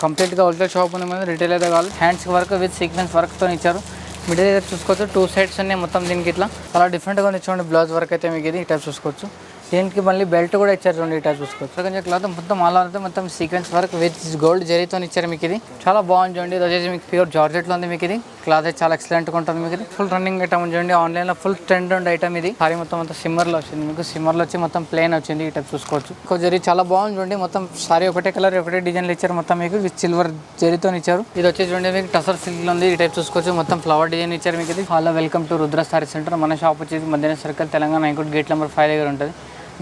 కంప్లీట్గా wholesale shop ఉంది, మీద రిటైల్ అయితే కావాలి. హ్యాండ్స్ వర్క్ విత్ సీక్వెన్స్ వర్క్తో ఇచ్చారు. మిడిల్ అయితే చూసుకోవచ్చు, 2 సైడ్స్ ఉన్నాయి మొత్తం. దీనికి ఇట్లా చాలా డిఫరెంట్గా ఉంది చూడండి. బ్లౌజ్ వర్క్ అయితే మీకు ఇది ఇట్లా చూసుకోవచ్చు. దీనికి మళ్ళీ బెల్ట్ కూడా ఇచ్చారు చూడండి, ఇట్లా చూసుకోవచ్చు. కొంచెం క్లాత్ మొత్తం ఆల్ అయితే మొత్తం సీక్వెన్స్ వర్క్ విత్ గోల్డ్ జరీతో ఇచ్చారు మీకు ఇది. చాలా బాగుంది చూడండి. ఇది వచ్చేసి మీకు ప్యూర్ జార్జెట్లో ఉంది మీకు ఇది. క్లాత్ అయితే చాలా ఎక్సలెంట్గా ఉంటుంది మీకు ఇది. ఫుల్ రన్నింగ్ ఐటమ్ చూడండి. ఆన్లైన్లో ఫుల్ ట్రెండ్ ఉండే ఐటమ్ ఇది. సారీ మొత్తం అంతా సిమ్మర్లో వచ్చింది మీకు. సిమ్మర్లో వచ్చి మొత్తం ప్లేన్ వచ్చింది, ఇట్లా చూసుకోవచ్చు. ఇంకో జరీ చాలా బాగుంది చూడండి. మొత్తం సారీ ఒకటే కలర్ ఒకటే డిజైన్లు ఇచ్చారు మొత్తం మీకు. విత్ సిల్వర్ జరీతో ఇచ్చారు. ఇది వచ్చేసి చూడండి మీకు టసర్ సిల్క్ ఉంది, ఈ టైప్ చూసుకోవచ్చు. మొత్తం ఫ్లవర్ డిజైన్ ఇచ్చారు మీకు ఇది. Hello, welcome to Rudra sorry centre. మన షాప్ వచ్చేసి మధ్యాహ్నం circle, Telangana high court gate number 5 దగ్గర ఉంటుంది.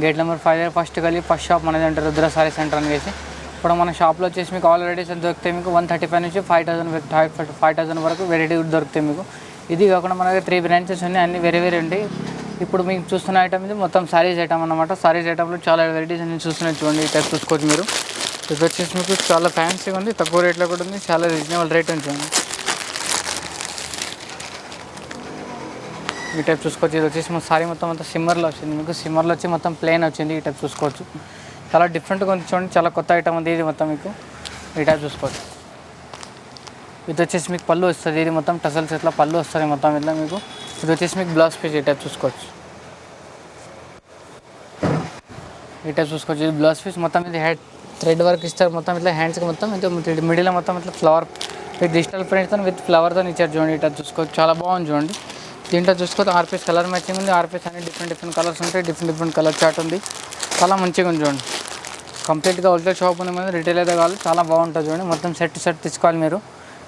గేట్ నెంబర్ 5 దగ్గర ఫస్ట్ గల్లీ ఫస్ట్ షాప్ మనది అంటే రుద్ర సారీ సెంటర్ అనేసి. ఇప్పుడు మన షాప్లో వచ్చేసి మీకు ఆల్ వెరైటీస్ దొరుకుతాయి మీకు. 135 నుంచి 5,000 వరకు వెరైటీ దొరుకుతాయి మీకు. ఇది కాకుండా మన దగ్గర 3 బ్రాంచెస్ ఉన్నాయి, అన్ని వేరే వేరే ఉంటాయి. ఇప్పుడు మీకు చూస్తున్న ఐటమ్ ఇది మొత్తం సారీస్ ఐటమ్ అన్నమాట. సారీస్ ఐటమ్లో చాలా వెరైటీస్ అన్ని చూస్తున్నాయి చూడండి, ఇట్లా చూసుకోవచ్చు మీరు. ఇది వచ్చేసి మీకు చాలా ఫ్యాన్సీగా ఉంది, తక్కువ రేట్లో కూడా ఉంది, చాలా రీజనబుల్ రేట్ ఉంది చూడండి. ఈ టైప్ చూసుకోవచ్చు. ఇది వచ్చేసి మా సారీ మొత్తం అంతా సిమ్మర్లో వచ్చింది మీకు. సిమ్మర్లో వచ్చి మొత్తం ప్లేన్ వచ్చింది, ఈ టైప్ చూసుకోవచ్చు. చాలా డిఫరెంట్గా ఉంది చూడండి, చాలా కొత్త ఐటమ్ ఉంది ఇది మొత్తం మీకు. ఈ టైప్ చూసుకోవచ్చు. ఇది వచ్చేసి మీకు పళ్ళు వస్తుంది, ఇది మొత్తం టసల్స్ ఇట్లా పళ్ళు వస్తుంది మొత్తం ఇట్లా మీకు. ఇది వచ్చేసి మీకు బ్లౌజ్ పీస్, ఈ టైప్ చూసుకోవచ్చు. ఈ టైప్ చూసుకోవచ్చు. ఇది బ్లౌజ్ పీస్ మొత్తం ఇది హెడ్ థ్రెడ్ వర్క్ ఇస్తారు మొత్తం ఇట్లా. హ్యాండ్స్కి మొత్తం ఇది మిడిల్లో మొత్తం ఇట్లా ఫ్లవర్ విత్ డిజిటల్ ప్రింట్తో విత్ ఫ్లవర్తో ఇచ్చారు చూడండి, ఈ టైప్ చూసుకోవచ్చు. చాలా బాగుంది చూడండి. దీంట్లో చూసుకోవచ్చు 6 పీస్ కలర్ మ్యాచింగ్ ఉంది. 6 పీస్ అన్ని డిఫరెంట్ కలర్స్ ఉంటాయి, డిఫరెంట్ కలర్ చార్ట్ ఉంది. చాలా మంచిగా ఉంది చూడండి. కంప్లీట్గా హోల్సేల్ షాప్ ఉంది, మీద రిటైల్ అయితే కావాలి. చాలా బాగుంటుంది చూడండి. మొత్తం సెట్ తీసుకోవాలి మీరు.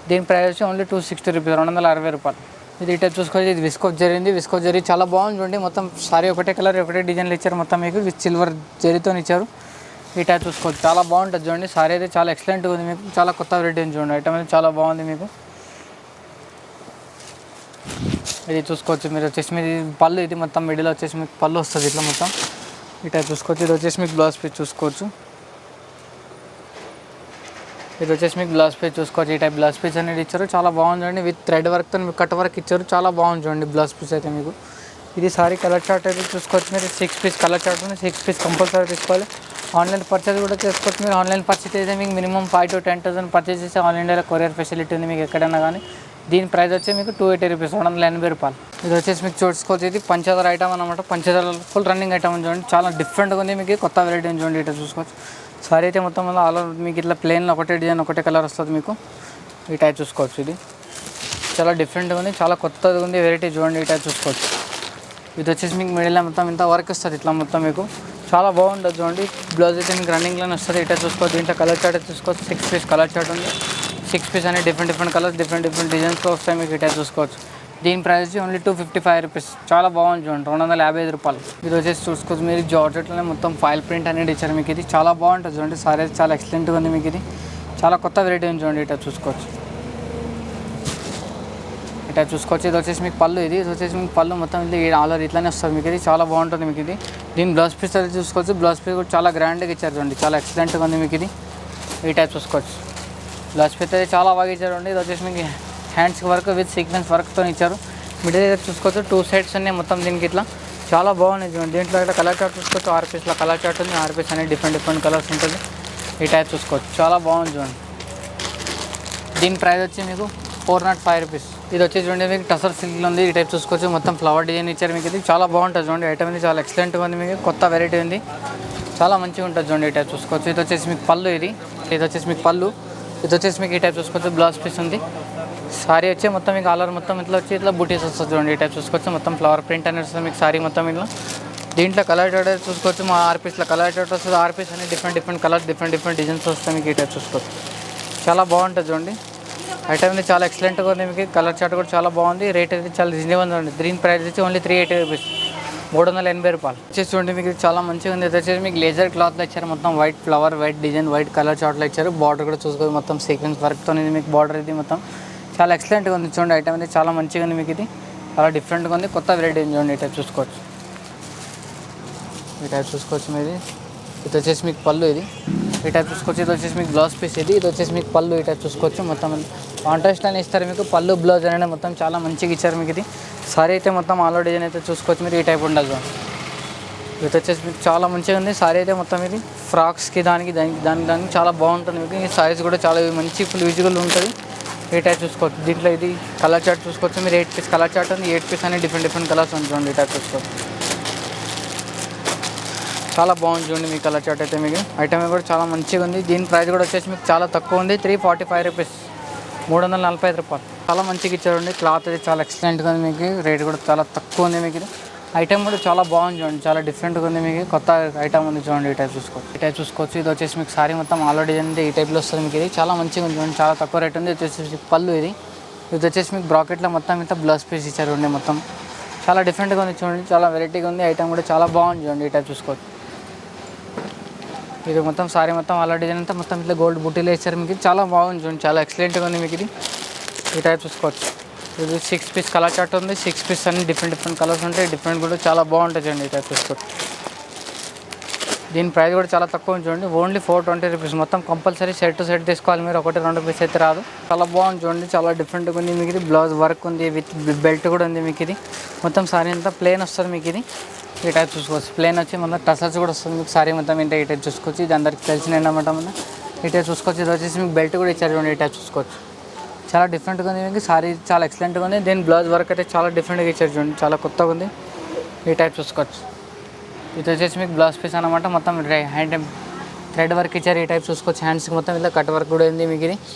దీని ప్రైస్ వచ్చి ఓన్లీ 260 రూపీస్, 260 రూపాయలు. ఇది ఇట్లా చూసుకోవచ్చు. ఇది విస్కోస్ జరిగింది, విస్కోస్ జరీ చాలా బాగుంది చూడండి. మొత్తం సారీ ఒకటే కలర్ ఒకటే డిజైన్లు ఇచ్చారు మొత్తం మీకు. విత్ సిల్వర్ జరీతో ఇచ్చారు, ఈ టైప్ చూసుకోవచ్చు. చాలా బాగుంటుంది చూడండి. సారీ అయితే చాలా ఎక్సలెంట్గా ఉంది మీకు. చాలా కొత్త వెరైటీ ఉంది చూడండి. ఐటమ్ అయితే చాలా బాగుంది మీకు. ఇది చూసుకోవచ్చు మీరు. వచ్చేసి మీది పళ్ళు, ఇది మొత్తం మిడిల్ వచ్చేసి మీకు పళ్ళు వస్తుంది ఇట్లా మొత్తం, ఈ టైప్ చూసుకోవచ్చు. ఇది వచ్చేసి మీకు బ్లౌజ్ పీస్ చూసుకోవచ్చు. ఇది వచ్చేసి మీకు బ్లౌజ్ పీస్ చూసుకోవచ్చు. ఈ టైప్ బ్లౌజ్ పీస్ అనేది ఇచ్చారు, చాలా బాగుంది చూడండి. విత్ థ్రెడ్ వర్క్తో మీకు కట్ వర్క్ ఇచ్చారు, చాలా బాగుంది చూడండి బ్లౌజ్ పీస్ అయితే మీకు. ఇది సారీ కలర్ చార్ట్ అయితే చూసుకోవచ్చు మీరు. 6 పీస్ కలర్ చార్ట్ ఉంది, 6 పీస్ కంపల్సరీ తీసుకోవాలి. ఆన్లైన్ పర్చేస్ కూడా చేసుకోవచ్చు మీరు. ఆన్లైన్ పర్చేస్ అయితే మీకు మినిమం 5,000 to 10,000 పర్చేస్ చేస్తే ఆల్ ఇండియాలో కొరియర్ ఫెసిలిటీ ఉంది మీకు ఎక్కడైనా కానీ. దీని ప్రైస్ వచ్చి మీకు 280 రూపీస్, 280 రూపాయలు. ఇది వచ్చేసి మీకు చూసుకోవచ్చు. ఇది పంచదార ఐటమ్ అనమాట. పంచదార ఫుల్ రన్నింగ్ ఐటమ్ చూడండి, చాలా డిఫరెంట్గా ఉంది మీకు. కొత్త వెరైటీ చూడండి, ఇట్లా చూసుకోవచ్చు. సారీ అయితే మొత్తం ఆల్ ఓవర్ మీకు ఇట్లా ప్లెయిన్లో ఒకటే డిజైన్ ఒకటే కలర్ వస్తుంది మీకు, ఈ టైప్ చూసుకోవచ్చు. ఇది చాలా డిఫరెంట్గా ఉంది, చాలా కొత్తగా ఉంది వెరైటీ చూడండి, ఈ టైప్ చూసుకోవచ్చు. ఇది వచ్చేసి మీకు మిడిల్ మొత్తం ఇంత వర్క్ వస్తుంది ఇట్లా మొత్తం మీకు. చాలా బాగుంటుంది చూడండి. బ్లౌజ్ అయితే మీకు రన్నింగ్లోనే వస్తుంది, ఇట్లా చూసుకోవచ్చు. దీంట్లో కలర్ చార్ట్ అయితే చూసుకోవచ్చు. 6 పీస్ కలర్ చార్ట్ ఉంది. 6 పీస్ అనే డిఫరెంట్ కలర్స్ డిఫరెంట్ డిజైన్స్లో వస్తాయి మీకు, ఇట్లా చూసుకోవచ్చు. దీని ప్రైస్ వచ్చి ఓన్లీ 255 రూపీస్, చాలా బాగుంది చూడండి, 255 రూపాయలు. ఇది వచ్చేసి చూసుకోవచ్చు మీరు. జార్జెట్లోనే మొత్తం ఫైల్ ప్రింట్ అనేది ఇచ్చారు మీకు. ఇది చాలా బాగుంటుంది చూడండి. సారీ చాలా ఎక్సలెంట్గా ఉంది మీకు. ఇది చాలా కొత్త వెరైటీ ఉంది చూడండి, ఇట్లా చూసుకోవచ్చు. ఇట్లా చూసుకోవచ్చు. ఇది వచ్చేసి మీకు పళ్ళు, ఇది వచ్చేసి మీకు పళ్ళు మొత్తం ఇది ఆల్ ఓవర్ ఇట్లానే వస్తుంది మీకు. ఇది చాలా బాగుంటుంది మీకు. ఇది దీని బ్లౌజ్ పీస్ అయితే చూసుకోవచ్చు. బ్లౌజ్ పీస్ కూడా చాలా గ్రాండ్గా ఇచ్చారు చూడండి, చాలా ఎక్సలెంట్గా ఉంది మీకు. ఇది ఈ టైప్ చూసుకోవచ్చు. బ్లౌజ్ పీస్ అయితే చాలా బాగా ఇచ్చారు అండి. ఇది వచ్చేసి మీకు హ్యాండ్స్ వర్క్ విత్ సీక్వెన్స్ వర్క్తో ఇచ్చారు. మిడిల్ దగ్గర చూసుకోవచ్చు. 2 సైడ్స్ ఉన్నాయి మొత్తం దీనికి. ఇట్లా చాలా బాగున్నాయి చూడండి. దీంట్లో ఇట్లా కలర్ చార్ట్ చూసుకోవచ్చు. 6 పీస్లో కలర్ చార్ట్ ఉంది. 6 పీస్ అనేది డిఫరెంట్ కలర్స్ ఉంటుంది, ఈ టైప్ చూసుకోవచ్చు. చాలా బాగుంది చూడండి. దీని ప్రైస్ వచ్చి మీకు 405 రూపీస్. ఇది వచ్చేసి చూడండి మీకు టసర్ సిల్క్లో ఉంది, ఈ టైప్ చూసుకోవచ్చు. మొత్తం ఫ్లవర్ డిజైన్ ఇచ్చారు మీకు. ఇది చాలా బాగుంటుంది చూడండి. ఐటమ్ ఇది చాలా ఎక్సలెంట్గా ఉంది మీకు. కొత్త వెరైటీ ఉంది, చాలా మంచిగా ఉంటుంది చూడండి, ఈ టైప్ చూసుకోవచ్చు. ఇది వచ్చేసి మీకు పళ్ళు, ఇది వచ్చేసి మీకు పళ్ళు. ఇది వచ్చేసి మీకు ఈ టైప్ చూసుకోవచ్చు. బ్లౌజ్ పీస్ ఉంది. సారీ వచ్చి మొత్తం మీకు ఆల్ ఓవర్ మొత్తం ఇట్లా వచ్చి ఇట్లా బూటీస్ వస్తుంది చూడండి, ఈ టైప్ చూసుకోవచ్చు. మొత్తం ఫ్లవర్ ప్రింట్ అనేది వస్తుంది మీకు సారీ మొత్తం ఇట్లా. దీంట్లో కలర్ చార్ట్ చూసుకోవచ్చు. మా 6 పీస్లో కలర్ చార్ట్ వస్తుంది. 6 పీస్ అనేది డిఫరెంట్ కలర్స్ డిఫరెంట్ డిజైన్స్ వస్తాయి మీకు, ఈ టైప్ చూసుకోవచ్చు. చాలా బాగుంటుంది చూడండి. ఐటమ్ అనేది చాలా ఎక్సలెంట్గా ఉంది మీకు. కలర్ చార్ట్ కూడా చాలా బాగుంది. రేట్ అయితే చాలా రీజనబుల్ ఉంది. దీని ప్రైస్ వచ్చి ఓన్లీ 380 రూపీస్, 380 రూపాయలు. వచ్చేసి చూడండి మీకు చాలా మంచిగా ఉంది. ఇది వచ్చేసి మీకు లేజర్ క్లాత్లో ఇచ్చారు. మొత్తం white flower, white design, white colour చార్ట్లో ఇచ్చారు. బార్డర్ కూడా చూసుకోవచ్చు. మొత్తం సీక్వెన్స్ వర్క్తో మీకు బార్డర్ ఇది మొత్తం చాలా ఎక్సలెంట్గా ఉంది చూడండి. ఐటమ్ అనేది చాలా మంచిగా ఉంది మీకు. ఇది చాలా డిఫరెంట్గా ఉంది, కొత్త వెరైటీ ఉంది చూడండి, ఈ టైప్ చూసుకోవచ్చు. ఈ టైప్ చూసుకోవచ్చు మీది. ఇది వచ్చేసి మీకు పళ్ళు, ఈ టైప్ చూసుకోవచ్చు. ఇది వచ్చేసి మీకు బ్లౌజ్ పీస్, ఇది వచ్చేసి మీకు పళ్ళు, ఈ టైప్ చూసుకోవచ్చు. మొత్తం కాంట్రాస్ట్ అని ఇస్తారు మీకు. పళ్ళు బ్లౌజ్ అనేది మొత్తం చాలా మంచిగా ఇచ్చారు మీకు. ఇది సారీ అయితే మొత్తం ఆల్ ఓవర్ డిజైన్ అయితే చూసుకోవచ్చు మీరు, ఈ టైప్ ఉండాలి చూడండి. ఇది వచ్చేసి మీకు చాలా మంచిగా ఉంది సారీ అయితే మొత్తం ఇది ఫ్రాక్స్కి దానికి చాలా బాగుంటుంది మీకు. ఈ సైజ్ కూడా చాలా మంచి ఫుల్ విజిబుల్ ఉంటుంది. ఈ టైప్ చూసుకోవచ్చు. దీంట్లో ఇది కలర్ చార్ట్ చూసుకోవచ్చు మీరు. 8 పీస్ కలర్ చార్ట్ ఉంది. 8 పీస్ అని డిఫరెంట్ కలర్స్ ఉంటుంది. ఈ టైప్ చూసుకోవచ్చు. చాలా బాగుంది చూడండి మీ కలర్ చార్ట్ అయితే మీకు. ఐటమ్ కూడా చాలా మంచిగా ఉంది. దీని ప్రైస్ కూడా వచ్చేసి మీకు చాలా తక్కువ ఉంది. 345 రూపీస్, 345 రూపాయలు. చాలా మంచిగా ఇచ్చారండి. క్లాత్ అయితే చాలా ఎక్సలెంట్గా ఉంది మీకు. రేట్ కూడా చాలా తక్కువ ఉంది మీకు. ఐటమ్ కూడా చాలా బాగుంది చూడండి. చాలా డిఫరెంట్గా ఉంది మీకు. కొత్త ఐటమ్ ఉంది చూడండి. ఈ టైప్ చూసుకోవచ్చు. ఇది వచ్చేసి మీకు సారీ మొత్తం ఆల్రెడీ అంటే ఈ టైప్లో వస్తుంది మీకు. ఇది చాలా మంచిగా ఉంది చూడండి. చాలా తక్కువ రేట్ ఉంది. ఇది వచ్చేసి పళ్ళు. ఇది వచ్చేసి మీకు బ్రాకెట్లో మొత్తం ఇంత బ్లౌజ్ పీస్ ఇచ్చారు చూడండి. మొత్తం చాలా డిఫరెంట్గా ఉంది చూడండి. చాలా వెరైటీగా ఉంది. ఐటమ్ కూడా చాలా బాగుంది చూడండి. ఈ టైప్ చూసుకోవచ్చు. ఇది మొత్తం సారీ మొత్తం ఆల్రెడీ డిజైన్ అంతా మొత్తం ఇట్లా గోల్డ్ బుట్టీలో ఇచ్చారు మీకు. చాలా బాగుంది చూడండి. చాలా ఎక్సలెంట్గా ఉంది మీకు. ఇది ఈ టైప్ చూసుకోవచ్చు. ఇది 6 పీస్ కలర్ చార్ట్ ఉంది. 6 పీస్ అన్ని డిఫరెంట్ కలర్స్ ఉంటాయి. డిఫరెంట్ కూడా చాలా బాగుంటుంది చూడండి. ఈ టైప్ చూసుకోవచ్చు. దీని ప్రైస్ కూడా చాలా తక్కువ ఉంది చూడండి. Only 420 rupees. మొత్తం కంపల్సరీ సెట్ టు సెట్ తీసుకోవాలి మీరు. 1-2 పీస్ అయితే రాదు. చాలా బాగుంది చూడండి. చాలా డిఫరెంట్గా ఉంది మీకు. ఇది బ్లౌజ్ వర్క్ ఉంది విత్ బెల్ట్ కూడా ఉంది మీకు. ఇది మొత్తం సారీ అంతా ప్లేన్ వస్తుంది మీకు. ఇది ఈ టైప్ చూసుకోవచ్చు. ప్లేన్ వచ్చి మన టసల్స్ కూడా వస్తుంది మీకు. సారీ మొత్తం ఏంటో ఈ టైప్ చూసుకోవచ్చు. ఇది అందరికి తెలిసిన అన్నమాట మన. ఈ టైప్ చూసుకోవచ్చు. ఇది వచ్చేసి మీకు బెల్ట్ కూడా ఇచ్చారు చూడండి. ఈ టైప్ చూసుకోవచ్చు. చాలా డిఫరెంట్గా ఉంది మీకు. సారీ చాలా ఎక్సలెంట్గా ఉంది. దీని బ్లౌజ్ వర్క్ అయితే చాలా డిఫరెంట్గా ఇచ్చారు చూడండి. చాలా కొత్తగా ఉంది. ఈ టైప్ చూసుకోవచ్చు. ఇది వచ్చేసి మీకు బ్లౌజ్ పీస్ అనమాట. మొత్తం హ్యాండ్ థ్రెడ్ వర్క్ ఇచ్చారు. ఈ టైప్ చూసుకోవచ్చు. హ్యాండ్స్కి మొత్తం ఇలా కట్ వర్క్ కూడా ఉంది మీకు.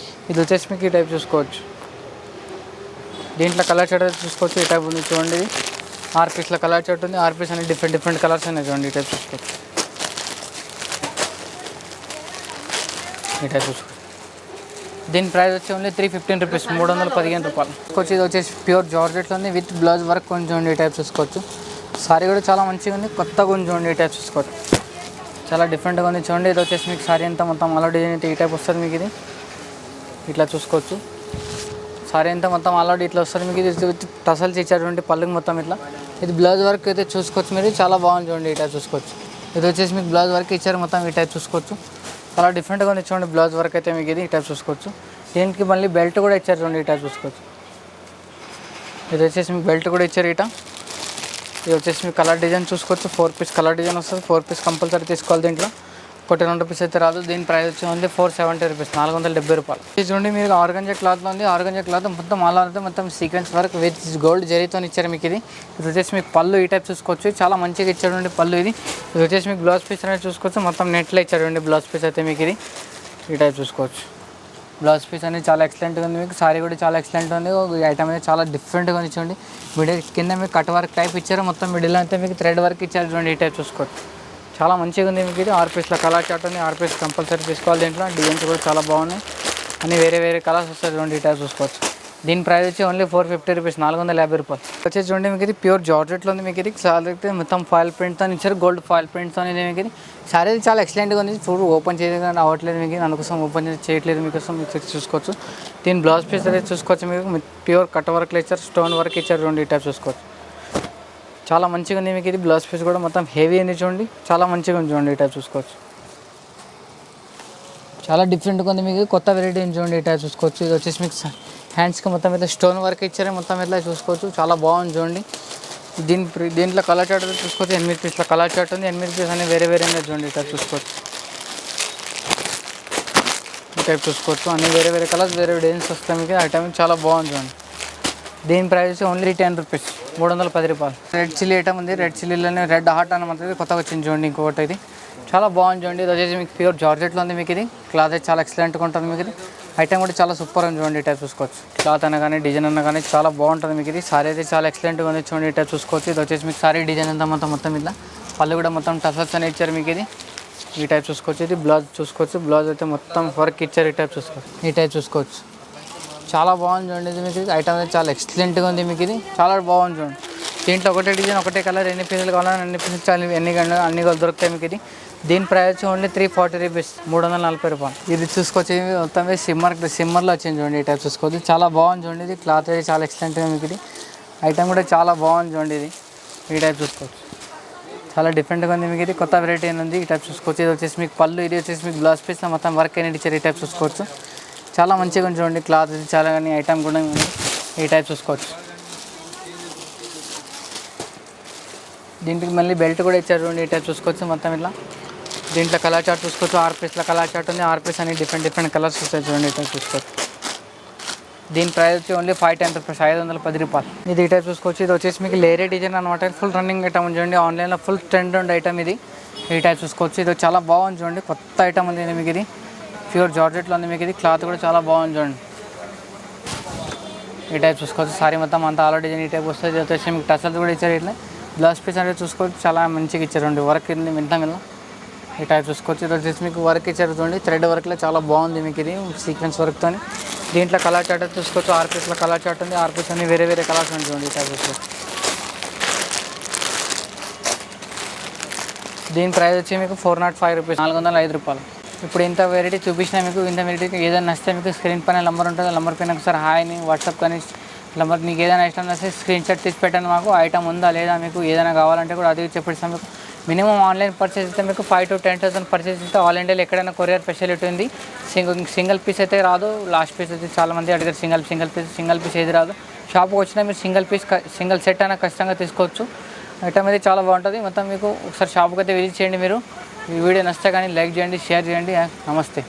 ఇది వచ్చేసి మీకు ఈ టైప్ చూసుకోవచ్చు. దీంట్లో కలర్ షర్ట్ చూసుకోవచ్చు. ఈ టైప్ ఉంది చూడండి. 6 పీస్ల కలర్ చార్ట్ ఉంది. 6 పీస్ అన్ని డిఫరెంట్ కలర్స్ ఉన్నాయి చూడండి. ఈ టైప్ చూసుకోవచ్చు. ఈ టైప్ చూసుకోవచ్చు. దీని ప్రైస్ వచ్చి ఓన్లీ 315 రూపీస్, 315 రూపాయలు. ఇది వచ్చేసి ప్యూర్ జార్జెట్లో ఉంది విత్ బ్లౌజ్ వర్క్ కొంచెం ఈ టైప్ చూసుకోవచ్చు. సారీ కూడా చాలా మంచిగా ఉంది. కొత్తగా ఉంది చూడండి. ఈ టైప్ చూసుకోవచ్చు. చాలా డిఫరెంట్గా ఉంది చూడండి. ఇది వచ్చేసి మీకు సారీ అంతా మొత్తం అలా డిజైన్ అయితే ఈ టైప్ వస్తుంది మీకు. ఇది ఇట్లా చూసుకోవచ్చు. సారీ అంతా మొత్తం ఆల్రెడీ ఇట్లా వస్తుంది మీకు. ఇది విత్ టసల్స్ ఇచ్చారు పళ్ళుకి మొత్తం ఇట్లా. ఇది బ్లౌజ్ వర్క్ అయితే చూసుకోవచ్చు మీరు. చాలా బాగుంది చూడండి. ఈ టైప్ చూసుకోవచ్చు. ఇది వచ్చేసి మీకు బ్లౌజ్ వర్క్ ఇచ్చారు మొత్తం ఈ టైప్ చూసుకోవచ్చు. చాలా డిఫరెంట్గా ఉంది చూడండి. బ్లౌజ్ వర్క్ అయితే మీకు. ఇది ఈ టైప్ చూసుకోవచ్చు. దీనికి మళ్ళీ బెల్ట్ కూడా ఇచ్చారు చూడండి. ఈ టైప్ చూసుకోవచ్చు. ఇది వచ్చేసి మీకు బెల్ట్ కూడా ఇచ్చారు ఇట. ఇది వచ్చేసి మీకు కలర్ డిజైన్ చూసుకోవచ్చు. 4 పీస్ కలర్ డిజైన్ వస్తుంది. 4 పీస్ కంపల్సరీ తీసుకోవాలి. దీంట్లో 1-2 పీస్ అయితే రాదు. దీని ప్రైస్ వచ్చి ఓన్లీ 470 రూపీస్, 470 రూపాయలు. ఇది చూడండి మీరు ఆర్గంజా క్లాత్లో ఉంది. ఆర్గంజా క్లాత్ మొత్తం అలా అయితే మొత్తం సీక్వెన్స్ వర్క్ విత్ గోల్డ్ జరీతో ఇచ్చారు మీకు. ఇది వచ్చేసి మీకు పళ్ళు ఈ టైప్ చూసుకోవచ్చు. చాలా మంచిగా ఇచ్చాడు పళ్ళు. ఇది వచ్చేసి మీకు బ్లౌజ్ పీస్ అనేది చూసుకోవచ్చు. మొత్తం నెట్లో ఇచ్చాడు బ్లౌజ్ పీస్ అయితే మీకు. ఇది ఈ టైప్ చూసుకోవచ్చు. బ్లౌజ్ పీస్ అనేది చాలా ఎక్సలెంట్గా ఉంది మీకు. సారీ కూడా చాలా ఎక్సలెంట్ ఉంది. ఈ ఐటమ్ అనేది చాలా డిఫరెంట్గా ఉంది చూడండి. మిడిల్ కింద మీకు కట్ వర్క్ టైప్ ఇచ్చారు. మొత్తం మిడిల్ అయితే మీకు థ్రెడ్ వర్క్ ఇచ్చారు చూడండి. ఈ టైప్ చూసుకోవచ్చు. చాలా మంచిగా ఉంది మీకు. ఇది 6 పీస్ల కలర్ చార్ట్ ఉంది. 6 పీస్ కంపల్సరీ తీసుకోవాలి. దీంట్లో డిజైన్స్ కూడా చాలా బాగున్నాయి. అన్ని వేరే కలర్స్ వస్తాయి చూడండి. ఈ టైప్ చూసుకోవచ్చు. దీని ప్రైస్ వచ్చి ఓన్లీ 450 రూపీస్, 450 రూపాయలు. వచ్చేసి చూడండి మీకు. ఇది ప్యూర్ జార్జెట్లో ఉంది మీకు. ఇది సారీ అయితే మొత్తం ఫాయిల్ ప్రింట్తో ఇచ్చారు. గోల్డ్ ఫాయిల్ ప్రింట్తో ఇది మీకు. ఇది సారీ చాలా ఎక్సలెంట్గా ఉంది. చూడు ఓపెన్ చేయడం అవ్వట్లేదు మీకు. అందుకోసం ఓపెన్ చేయట్లేదు మీకోసం మీకు చూసుకోవచ్చు. దీని బ్లౌజ్ పీస్ అయితే చూసుకోవచ్చు మీకు. ప్యూర్ కట్ వర్క్లో ఇచ్చారు. స్టోన్ వర్క్ ఇచ్చారు చూడండి. ఈ టైప్ చూసుకోవచ్చు. చాలా మంచిగా ఉంది మీకు. ఇది బ్లౌజ్ పీస్ కూడా మొత్తం హెవీ ఉంది చూడండి. చాలా మంచిగా ఉంది చూడండి. ఈ టైప్ చూసుకోవచ్చు. చాలా డిఫరెంట్గా ఉంది మీకు. కొత్త వెరైటీ ఉంది చూడండి. ఈ టైప్ చూసుకోవచ్చు. ఇది వచ్చేసి మీకు హ్యాండ్స్కి మొత్తం ఇట్లా స్టోన్ వర్క్ ఇచ్చారు. మొత్తం ఇట్లా చూసుకోవచ్చు. చాలా బాగుంది చూడండి. దీంట్లో కలర్ చార్ట్ చూసుకోవచ్చు. 8 పీస్ల కలర్ చార్ట్ ఉంది. 8 పీస్ అన్ని వేరే ఉన్నాయి చూడండి. ఈ టైప్ చూసుకోవచ్చు. ఈ టైప్ చూసుకోవచ్చు. అన్ని వేరే కలర్స్ వేరే డిజైన్స్ వస్తాయి మీకు. ఐటమ్ చాలా బాగుంది చూడండి. దీని ప్రైస్ ఓన్లీ 10 రూపీస్, 310 రూపాయలు. రెడ్ చిల్లీ ఐటమ్ ఉంది. రెడ్ చిల్లీలోనే రెడ్ హార్ట్ అనమాట. కొత్తగా వచ్చింది చూడండి. ఇంకొకటి ఇది చాలా బాగుంది చూడండి. ఇది వచ్చేసి మీకు ప్యూర్ జార్జెట్లో ఉంది మీకు. ఇది క్లాత్ అయితే చాలా ఎక్సలెంట్గా ఉంటుంది మీకు. ఇది ఐటమ్ కూడా చాలా సూపర్ ఉంది చూడండి. ఈ టైప్ చూసుకోవచ్చు. క్లాత్ అయినా కానీ డిజైన్ అయినా కానీ చాలా బాగుంటుంది మీకు. ఇది సారీ అయితే చాలా ఎక్సలెంట్గా ఉంది చూడండి. ఈ టైప్ చూసుకోవచ్చు. ఇది వచ్చేసి మీకు సారీ డిజైన్ అంతా మొత్తం ఇట్లా పళ్ళు కూడా మొత్తం టసల్స్ అని ఇచ్చారు మీకు. ఇది ఈ టైప్ చూసుకోవచ్చు. ఇది బ్లౌజ్ చూసుకోవచ్చు. బ్లౌజ్ అయితే మొత్తం వర్క్ ఇచ్చారు. ఈ టైప్ చూసుకోవచ్చు. ఈ టైప్ చూసుకోవచ్చు. చాలా బాగుంది చూడండి. ఇది మీకు ఐటమ్ అయితే చాలా ఎక్సలెంట్గా ఉంది మీకు. ఇది చాలా బాగుంది చూడండి. దీంట్లో ఒకటే డిజైన్ ఒకటే కలర్ ఎన్ని పీసులు కావాలని అన్ని పీసులు చాలా అన్ని దొరుకుతాయి మీకు. ఇది దీని ప్రైస్ ఓన్లీ 340 రూపీస్, 340 రూపాయలు. ఇది చూసుకోవచ్చు. మొత్తం సిమ్మర్లో వచ్చింది చూడండి. ఈ టైప్ చూసుకోవచ్చు. చాలా బాగుంది చూడండి. ఇది క్లాత్ అయితే చాలా ఎక్సలెంట్గా మీకు. ఇది ఐటమ్ కూడా చాలా బాగుంది చూడండి. ఇది ఈ టైప్ చూసుకోవచ్చు. చాలా డిఫరెంట్గా ఉంది మీకు. ఇది కొత్త వెరైటీ ఉంది. ఈ టైప్ చూసుకోవచ్చు. ఇది వచ్చేసి మీకు పళ్ళు. ఇది వచ్చేసి మీకు బ్లౌజ్ పీస్ మొత్తం వర్క్ అనేది ఇచ్చారు. ఈ టైప్ చూసుకోవచ్చు. చాలా మంచిగా ఉంది చూడండి. క్లాత్ చాలా కానీ ఐటమ్ కూడా ఈ టైప్ చూసుకోవచ్చు. దీంట్లో మళ్ళీ బెల్ట్ కూడా ఇచ్చారు చూడండి. ఈ టైప్ చూసుకోవచ్చు మొత్తం ఇట్లా. దీంట్లో కలర్ చార్ట్ చూసుకోవచ్చు. 6 పీస్ల కలర్ చార్ట్ ఉంది. 6 పీస్ అని డిఫరెంట్ కలర్స్ వస్తాయి చూడండి. ఈ టైప్ చూసుకోవచ్చు. దీని ప్రైస్ వచ్చి ఓన్లీ 510 రూపీస్, 510 రూపాయలు. ఇది ఈ టైప్ చూసుకోవచ్చు. ఇది వచ్చేసి మీకు లేరే డిజైన్ అనమాట. ఫుల్ రన్నింగ్ ఐటమ్ చూడండి. ఆన్లైన్లో ఫుల్ ట్రెండ్ ఉండే ఐటమ్ ఇది. ఈ టైప్ చూసుకోవచ్చు. ఇది చాలా బాగుంది చూడండి. కొత్త ఐటమ్ ఉంది మీకు. ఇది ప్యూర్ జార్జెట్లో ఉంది మీకు. ఇది క్లాత్ కూడా చాలా బాగుంది చూడండి. ఈ టైప్ చూసుకోవచ్చు. సారీ మొత్తం అంతా ఆల్ డిజైన్ ఈ టైప్ వస్తుంది. ఇది వచ్చేసి మీకు టసల్స్ కూడా ఇచ్చారు. ఇట్లా బ్లౌజ్ పీస్ అంటే చూసుకోవచ్చు. చాలా మంచిగా ఇచ్చారు చూడండి. వర్క్ ఉంది మింత. ఈ టైప్ చూసుకోవచ్చు. ఇది వచ్చేసి మీకు వర్క్ ఇచ్చారు చూడండి. థ్రెడ్ వర్క్లో చాలా బాగుంది మీకు. ఇది సీక్వెన్స్ వర్క్తో. దీంట్లో కలర్ చార్ట్ చూసుకోవచ్చు. 6 పీస్ల కలర్ చార్ట్ ఉంది. 6 పీస్ అన్ని వేరే కలర్స్ ఉంది చూడండి. ఈ టైప్ చూసుకోవచ్చు. దీని ప్రైస్ వచ్చి మీకు 405 రూపీస్, 405 రూపాయలు. ఇప్పుడు ఇంత వెరైటీ చూపించినా మీకు. ఇంత వెరైటీ ఏదైనా నచ్చితే మీకు స్క్రీన్ పైన నెంబర్ ఉంటుంది. నెంబర్ పైన ఒకసారి హాయ్ని వాట్సాప్ కానీ నెంబర్ మీకు ఏదైనా ఇష్టం వస్తే స్క్రీన్ షాట్ తీసి పెట్టండి. మాకు ఐటమ్ ఉందా లేదా మీకు ఏదైనా కావాలంటే కూడా అది చెప్పిస్తాం మీకు. మినిమం ఆన్లైన్ పర్చేస్ అయితే మీకు 5,000 to 10,000 పర్చేస్ అయితే ఆల్ ఇండియాలో ఎక్కడైనా కొరియర్ ఫెసిలిటీ ఉంది. సింగిల్ పీస్ అయితే రాదు. లాస్ట్ పీస్ అయితే చాలామంది అడిగారు సింగిల్ పీస్ ఏది రాదు. షాప్కి వచ్చినా మీరు సింగిల్ సెట్ అయినా ఖచ్చితంగా తీసుకోవచ్చు. ఐటమ్ అయితే చాలా బాగుంటుంది. మొత్తం మీకు ఒకసారి షాప్కి అయితే విజిట్ చేయండి మీరు. ఈ వీడియో నచ్చితే కానీ లైక్ చేయండి, షేర్ చేయండి. నమస్తే.